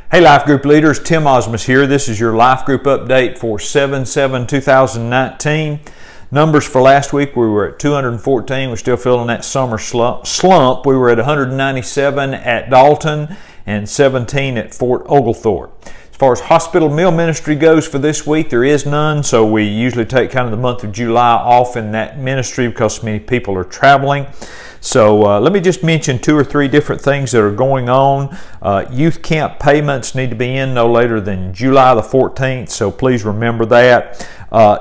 Hey Life Group leaders, Tim Osmus here. This is your Life Group update for 7/7/2019. Numbers for last week, we were at 214. We're still feeling that summer slump. We were at 197 at Dalton and 17 at Fort Oglethorpe. As far as hospital meal ministry goes for this week, there is none, so we usually take kind of the month of July off in that ministry because so many people are traveling. So let me just mention 2 or 3 different things that are going on. Youth camp payments need to be in no later than July the 14th, so please remember that.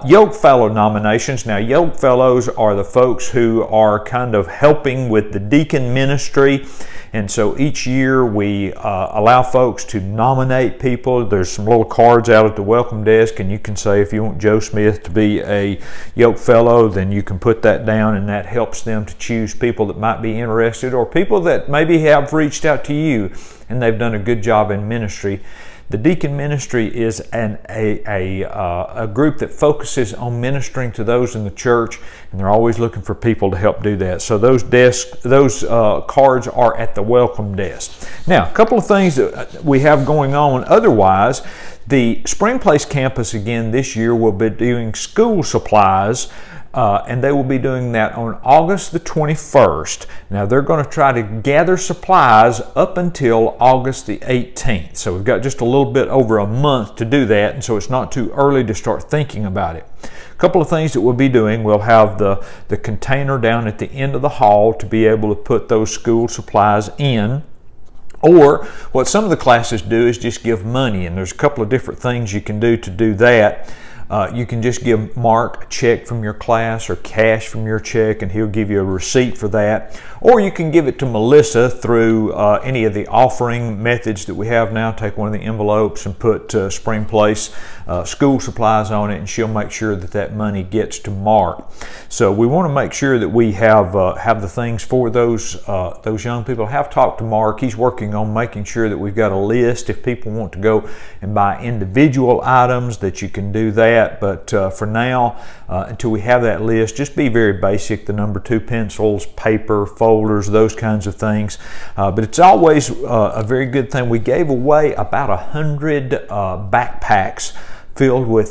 Yoke Fellow nominations. Now, Yoke Fellows are the folks who are kind of helping with the deacon ministry. And so each year we allow folks to nominate people. There's some little cards out at the welcome desk, and you can say if you want Joe Smith to be a Yoke Fellow, then you can put that down, and that helps them to choose people that might be interested or people that maybe have reached out to you and they've done a good job in ministry. The deacon ministry is a group that focuses on ministering to those in the church, and they're always looking for people to help do that. So those cards are at the welcome desk. Now, a couple of things that we have going on otherwise. The Spring Place campus again this year will be doing school supplies. And they will be doing that on August the 21st. Now they're going to try to gather supplies up until August the 18th. So we've got just a little bit over a month to do that, and so it's not too early to start thinking about it. A couple of things that we'll be doing, we'll have the container down at the end of the hall to be able to put those school supplies in. Or what some of the classes do is just give money, and there's a couple of different things you can do to do that. You can just give Mark a check from your class or cash from your check, and he'll give you a receipt for that. Or you can give it to Melissa through any of the offering methods that we have now. Take one of the envelopes and put Spring Place school supplies on it, and she'll make sure that that money gets to Mark. So we want to make sure that we have the things for those young people. I have talked to Mark. He's working on making sure that we've got a list. If people want to go and buy individual items, that you can do that. But for now, until we have that list, just be very basic. The number 2 pencils, paper, folders, those kinds of things. But it's always a very good thing. We gave away about 100 backpacks filled with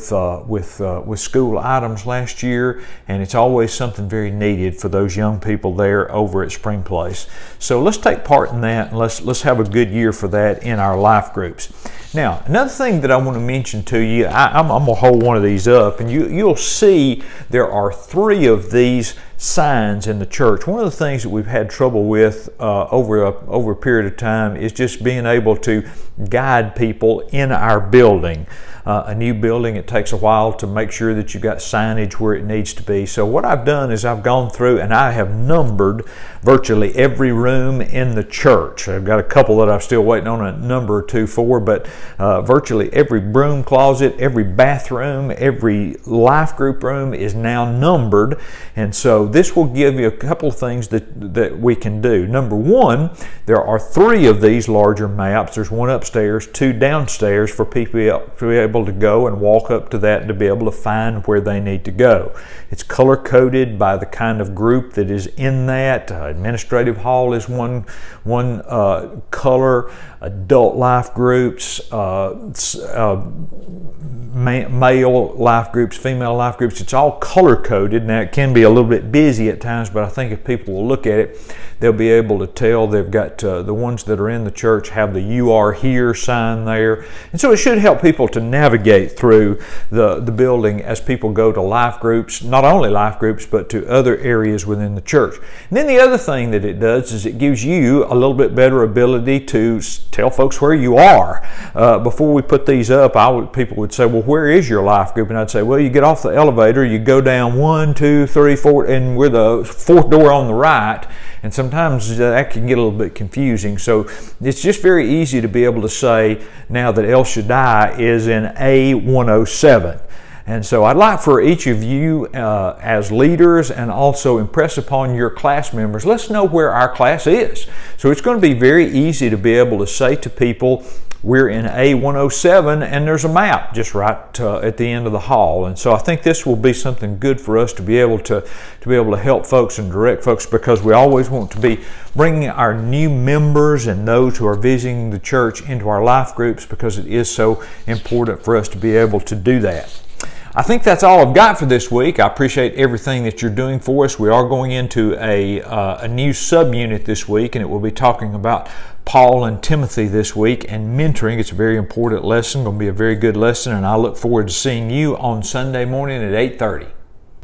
school items last year, and it's always something very needed for those young people there over at Spring Place. So let's take part in that, and let's have a good year for that in our life groups. Now, another thing that I want to mention to you, I'm going to hold one of these up, and you'll see there are 3 of these signs in the church. One of the things that we've had trouble with over a period of time is just being able to guide people in our building. A new building, it takes a while to make sure that you've got signage where it needs to be. So what I've done is I've gone through and I have numbered virtually every room in the church. I've got a couple that I'm still waiting on a number or 2 for, but virtually every broom closet, every bathroom, every life group room is now numbered. And so this will give you a couple of things that we can do. Number 1, there are 3 of these larger maps. There's 1 upstairs, 2 downstairs for people to be able to go and walk up to that and to be able to find where they need to go. It's color coded by the kind of group that is in that. Administrative hall is one color. Adult life groups, male life groups, female life groups. It's all color coded. Now it can be a little bit busy at times, but I think if people will look at it, they'll be able to tell. They've got the ones that are in the church have the "You Are Here" sign there, and so it should help people to navigate through the building as people go to life groups, not only life groups, but to other areas within the church. And then the other thing that it does is it gives you a little bit better ability to tell folks where you are. Before we put these up, people would say, well, where is your life group? And I'd say, well, you get off the elevator, you go down 1, 2, 3, 4, and we're the 4th door on the right. And sometimes that can get a little bit confusing. So it's just very easy to be able to say now that El Shaddai is in A107. And so I'd like for each of you as leaders and also impress upon your class members, let's know where our class is. So it's going to be very easy to be able to say to people, We're in A107, and there's a map just right at the end of the hall. And so I think this will be something good for us to be able to help folks and direct folks, because we always want to be bringing our new members and those who are visiting the church into our life groups, because it is so important for us to be able to do that. I think that's all I've got for this week. I appreciate everything that you're doing for us. We are going into a new subunit this week, and it will be talking about Paul and Timothy this week and mentoring. It's a very important lesson, going to be a very good lesson, and I look forward to seeing you on Sunday morning at 8:30.